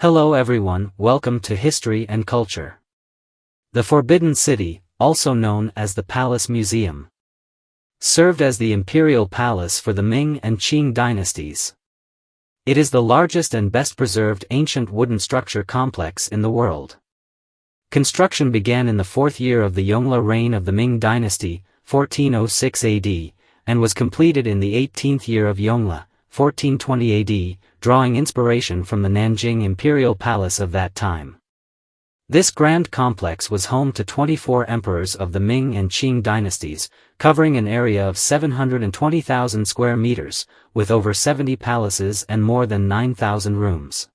Hello everyone, welcome to History and Culture. The Forbidden City, also known as the Palace Museum, served as the Imperial Palace for the Ming and Qing dynasties. It is the largest and best preserved ancient wooden structure complex in the world. Construction began in the 4th year of the Yongle reign of the Ming dynasty, 1406 AD, and was completed in the 18th year of Yongle, 1420 AD, drawing inspiration from the Nanjing Imperial Palace of that time. This grand complex was home to 24 emperors of the Ming and Qing dynasties, covering an area of 720,000 square meters, with over 70 palaces and more than 9,000 rooms.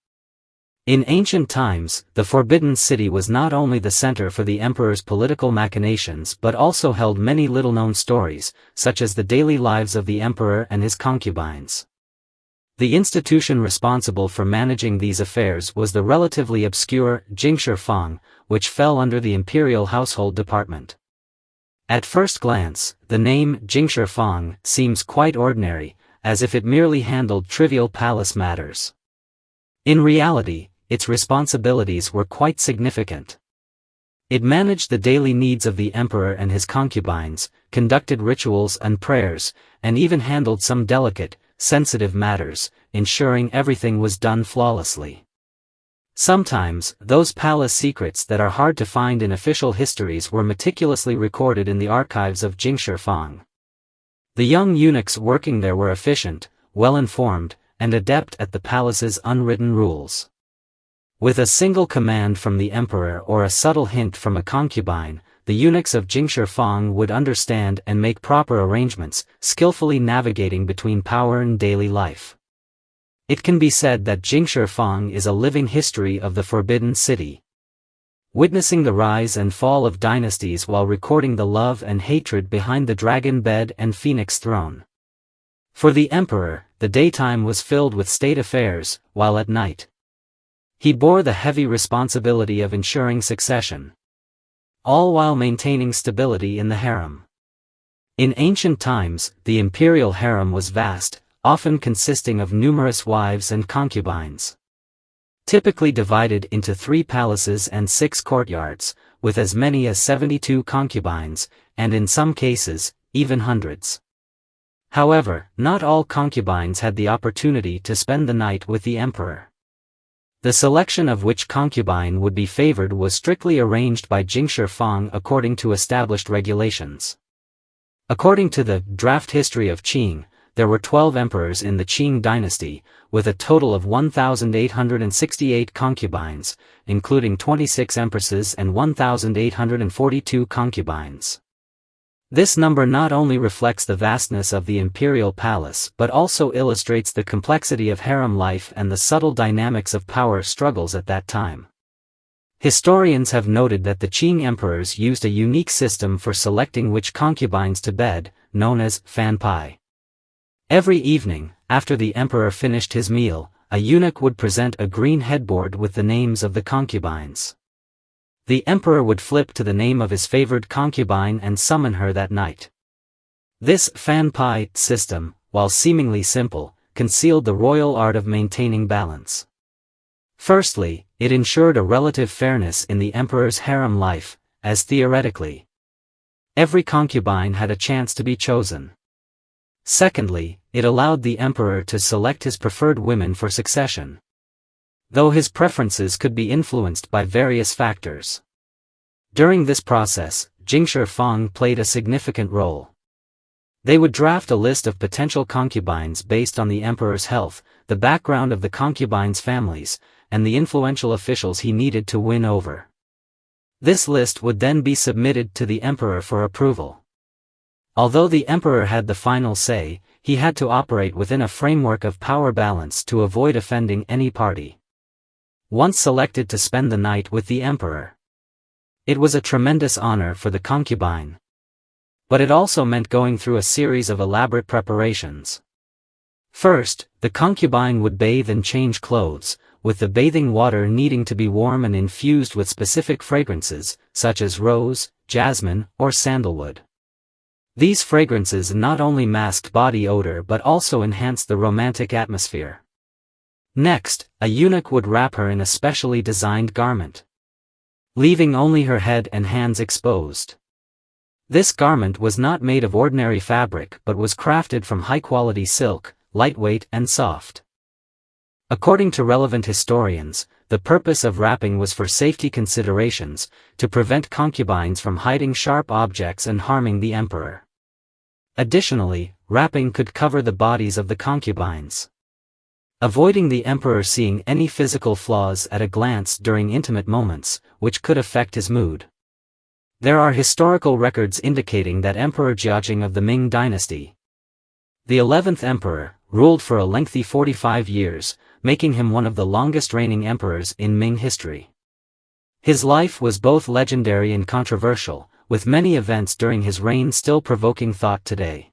In ancient times, the Forbidden City was not only the center for the emperor's political machinations but also held many little-known stories, such as the daily lives of the emperor and his concubines. The institution responsible for managing these affairs was the relatively obscure Jingshi Fang, which fell under the Imperial Household Department. At first glance, the name Jingshi Fang seems quite ordinary, as if it merely handled trivial palace matters. In reality, its responsibilities were quite significant. It managed the daily needs of the emperor and his concubines, conducted rituals and prayers, and even handled some delicate, sensitive matters, ensuring everything was done flawlessly. Sometimes, those palace secrets that are hard to find in official histories were meticulously recorded in the archives of Jingshi Fang. The young eunuchs working there were efficient, well-informed, and adept at the palace's unwritten rules. With a single command from the emperor or a subtle hint from a concubine, the eunuchs of Jingshi Fang would understand and make proper arrangements, skillfully navigating between power and daily life. It can be said that Jingshi Fang is a living history of the Forbidden City, witnessing the rise and fall of dynasties while recording the love and hatred behind the dragon bed and phoenix throne. For the emperor, the daytime was filled with state affairs, while at night he bore the heavy responsibility of ensuring succession, all while maintaining stability in the harem. In ancient times, the imperial harem was vast, often consisting of numerous wives and concubines. Typically divided into 3 palaces and 6 courtyards, with as many as 72 concubines, and in some cases, even hundreds. However, not all concubines had the opportunity to spend the night with the emperor. The selection of which concubine would be favored was strictly arranged by Jingshi Fang according to established regulations. According to the draft history of Qing, there were 12 emperors in the Qing dynasty, with a total of 1,868 concubines, including 26 empresses and 1,842 concubines. This number not only reflects the vastness of the imperial palace but also illustrates the complexity of harem life and the subtle dynamics of power struggles at that time. Historians have noted that the Qing emperors used a unique system for selecting which concubines to bed, known as fan pai. Every evening, after the emperor finished his meal, a eunuch would present a green headboard with the names of the concubines. The emperor would flip to the name of his favored concubine and summon her that night. This fan pai system, while seemingly simple, concealed the royal art of maintaining balance. Firstly, it ensured a relative fairness in the emperor's harem life, as theoretically every concubine had a chance to be chosen. Secondly, it allowed the emperor to select his preferred women for succession, though his preferences could be influenced by various factors. During this process, Jingshi Fang played a significant role. They would draft a list of potential concubines based on the emperor's health, the background of the concubines' families, and the influential officials he needed to win over. This list would then be submitted to the emperor for approval. Although the emperor had the final say, he had to operate within a framework of power balance to avoid offending any party. Once selected to spend the night with the emperor, it was a tremendous honor for the concubine. But it also meant going through a series of elaborate preparations. First, the concubine would bathe and change clothes, with the bathing water needing to be warm and infused with specific fragrances, such as rose, jasmine, or sandalwood. These fragrances not only masked body odor but also enhanced the romantic atmosphere. Next, a eunuch would wrap her in a specially designed garment, leaving only her head and hands exposed. This garment was not made of ordinary fabric but was crafted from high-quality silk, lightweight and soft. According to relevant historians, the purpose of wrapping was for safety considerations, to prevent concubines from hiding sharp objects and harming the emperor. Additionally, wrapping could cover the bodies of the concubines, avoiding the emperor seeing any physical flaws at a glance during intimate moments, which could affect his mood. There are historical records indicating that Emperor Jiaqing of the Ming Dynasty, the 11th emperor, ruled for a lengthy 45 years, making him one of the longest reigning emperors in Ming history. His life was both legendary and controversial, with many events during his reign still provoking thought today.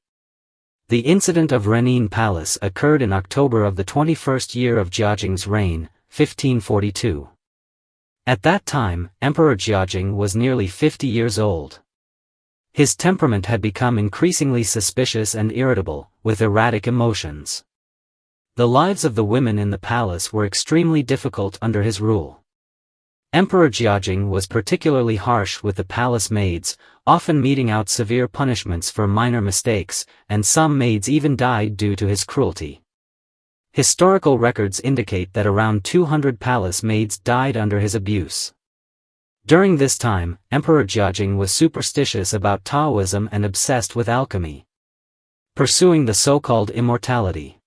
The incident of Renyin Palace occurred in October of the 21st year of Jiaqing's reign, 1542. At that time, Emperor Jiaqing was nearly 50 years old. His temperament had become increasingly suspicious and irritable, with erratic emotions. The lives of the women in the palace were extremely difficult under his rule. Emperor Jiaqing was particularly harsh with the palace maids, often meting out severe punishments for minor mistakes, and some maids even died due to his cruelty. Historical records indicate that around 200 palace maids died under his abuse. During this time, Emperor Jiaqing was superstitious about Taoism and obsessed with alchemy, pursuing the so-called immortality.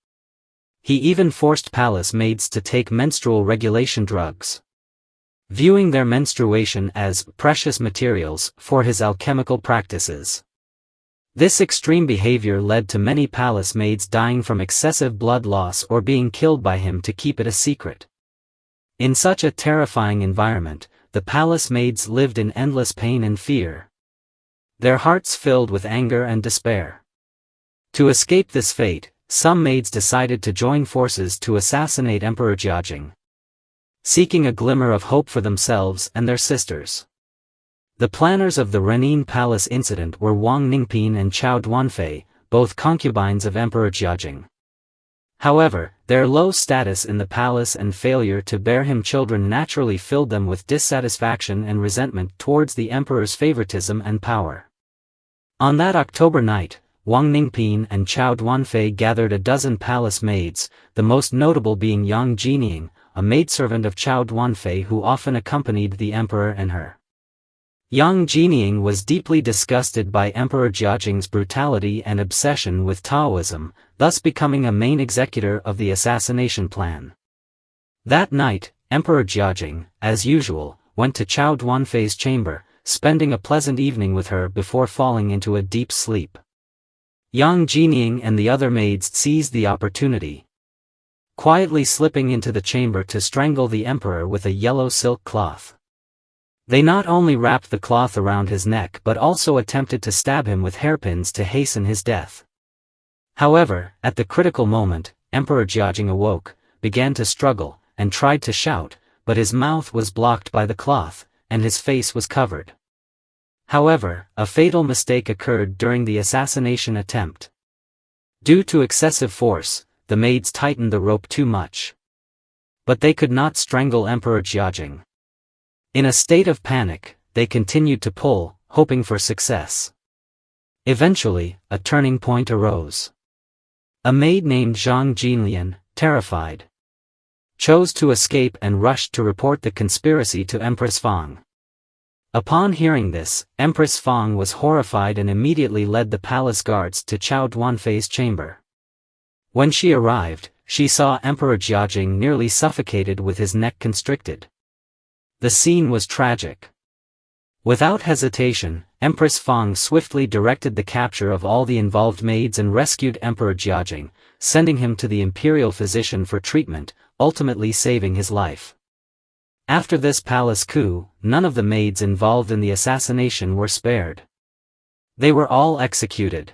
He even forced palace maids to take menstrual regulation drugs, viewing their menstruation as precious materials for his alchemical practices. This extreme behavior led to many palace maids dying from excessive blood loss or being killed by him to keep it a secret. In such a terrifying environment, the palace maids lived in endless pain and fear, their hearts filled with anger and despair. To escape this fate, some maids decided to join forces to assassinate Emperor Jiaqing, seeking a glimmer of hope for themselves and their sisters. The planners of the Renyin Palace incident were Wang Ningpin and Qiao Duanfei, both concubines of Emperor Jiaqing. However, their low status in the palace and failure to bear him children naturally filled them with dissatisfaction and resentment towards the emperor's favoritism and power. On that October night, Wang Ningpin and Qiao Duanfei gathered a dozen palace maids, the most notable being Yang Jiaqing, a maidservant of Qiao Duanfei who often accompanied the emperor and her. Yang Jiaqing was deeply disgusted by Emperor Jiaqing's brutality and obsession with Taoism, thus becoming a main executor of the assassination plan. That night, Emperor Jiaqing, as usual, went to Qiao Duanfei's chamber, spending a pleasant evening with her before falling into a deep sleep. Yang Jiaqing and the other maids seized the opportunity, quietly slipping into the chamber to strangle the emperor with a yellow silk cloth. They not only wrapped the cloth around his neck but also attempted to stab him with hairpins to hasten his death. However, at the critical moment, Emperor Jiaqing awoke, began to struggle, and tried to shout, but his mouth was blocked by the cloth, and his face was covered. However, a fatal mistake occurred during the assassination attempt. Due to excessive force, the maids tightened the rope too much. But they could not strangle Emperor Jiaqing. In a state of panic, they continued to pull, hoping for success. Eventually, a turning point arose. A maid named Zhang Jinlian, terrified, chose to escape and rushed to report the conspiracy to Empress Fang. Upon hearing this, Empress Fang was horrified and immediately led the palace guards to Qiao Duanfei's chamber. When she arrived, she saw Emperor Jiaqing nearly suffocated with his neck constricted. The scene was tragic. Without hesitation, Empress Fang swiftly directed the capture of all the involved maids and rescued Emperor Jiaqing, sending him to the imperial physician for treatment, ultimately saving his life. After this palace coup, none of the maids involved in the assassination were spared. They were all executed.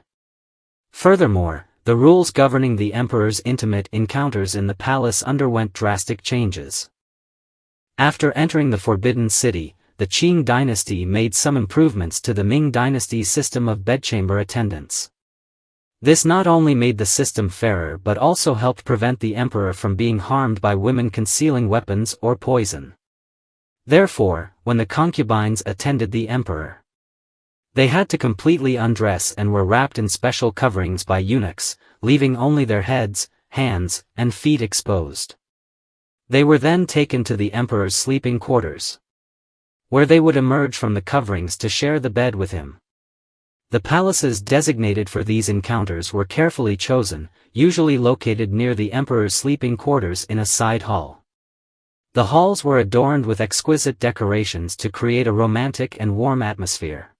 Furthermore, the rules governing the emperor's intimate encounters in the palace underwent drastic changes. After entering the Forbidden City, the Qing Dynasty made some improvements to the Ming Dynasty's system of bedchamber attendants. This not only made the system fairer but also helped prevent the emperor from being harmed by women concealing weapons or poison. Therefore, when the concubines attended the emperor, they had to completely undress and were wrapped in special coverings by eunuchs, leaving only their heads, hands, and feet exposed. They were then taken to the emperor's sleeping quarters, where they would emerge from the coverings to share the bed with him. The palaces designated for these encounters were carefully chosen, usually located near the emperor's sleeping quarters in a side hall. The halls were adorned with exquisite decorations to create a romantic and warm atmosphere.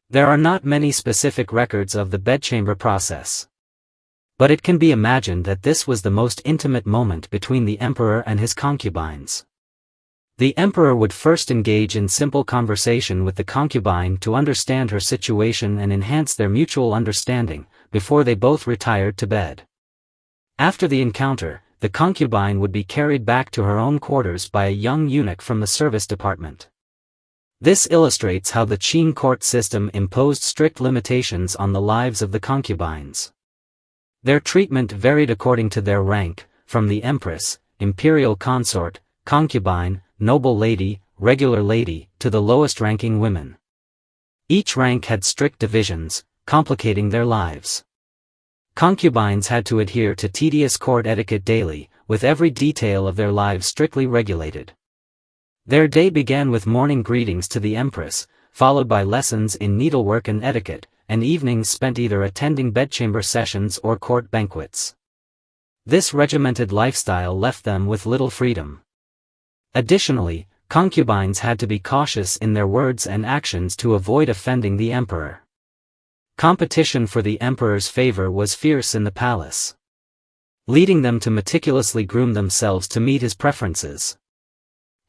There are not many specific records of the bedchamber process, but it can be imagined that this was the most intimate moment between the emperor and his concubines. The emperor would first engage in simple conversation with the concubine to understand her situation and enhance their mutual understanding, before they both retired to bed. After the encounter, the concubine would be carried back to her own quarters by a young eunuch from the service department. This illustrates how the Qing court system imposed strict limitations on the lives of the concubines. Their treatment varied according to their rank, from the empress, imperial consort, concubine, noble lady, regular lady, to the lowest-ranking women. Each rank had strict divisions, complicating their lives. Concubines had to adhere to tedious court etiquette daily, with every detail of their lives strictly regulated. Their day began with morning greetings to the empress, followed by lessons in needlework and etiquette, and evenings spent either attending bedchamber sessions or court banquets. This regimented lifestyle left them with little freedom. Additionally, concubines had to be cautious in their words and actions to avoid offending the emperor. Competition for the emperor's favor was fierce in the palace, leading them to meticulously groom themselves to meet his preferences.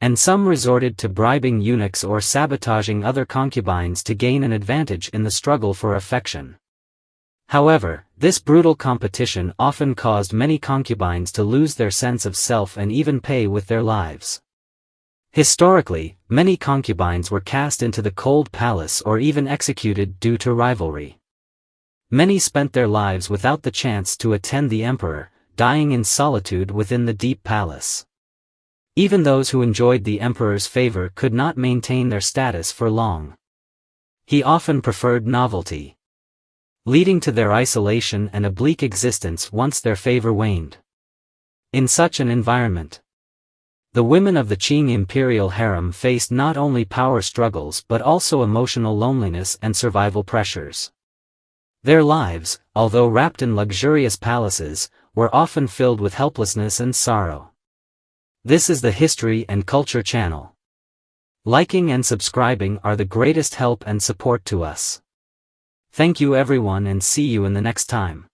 And some resorted to bribing eunuchs or sabotaging other concubines to gain an advantage in the struggle for affection. However, this brutal competition often caused many concubines to lose their sense of self and even pay with their lives. Historically, many concubines were cast into the cold palace or even executed due to rivalry. Many spent their lives without the chance to attend the emperor, dying in solitude within the deep palace. Even those who enjoyed the emperor's favor could not maintain their status for long. He often preferred novelty, leading to their isolation and a bleak existence once their favor waned. In such an environment, the women of the Qing Imperial Harem faced not only power struggles but also emotional loneliness and survival pressures. Their lives, although wrapped in luxurious palaces, were often filled with helplessness and sorrow. This is the History and Culture channel. Liking and subscribing are the greatest help and support to us. Thank you everyone and see you in the next time.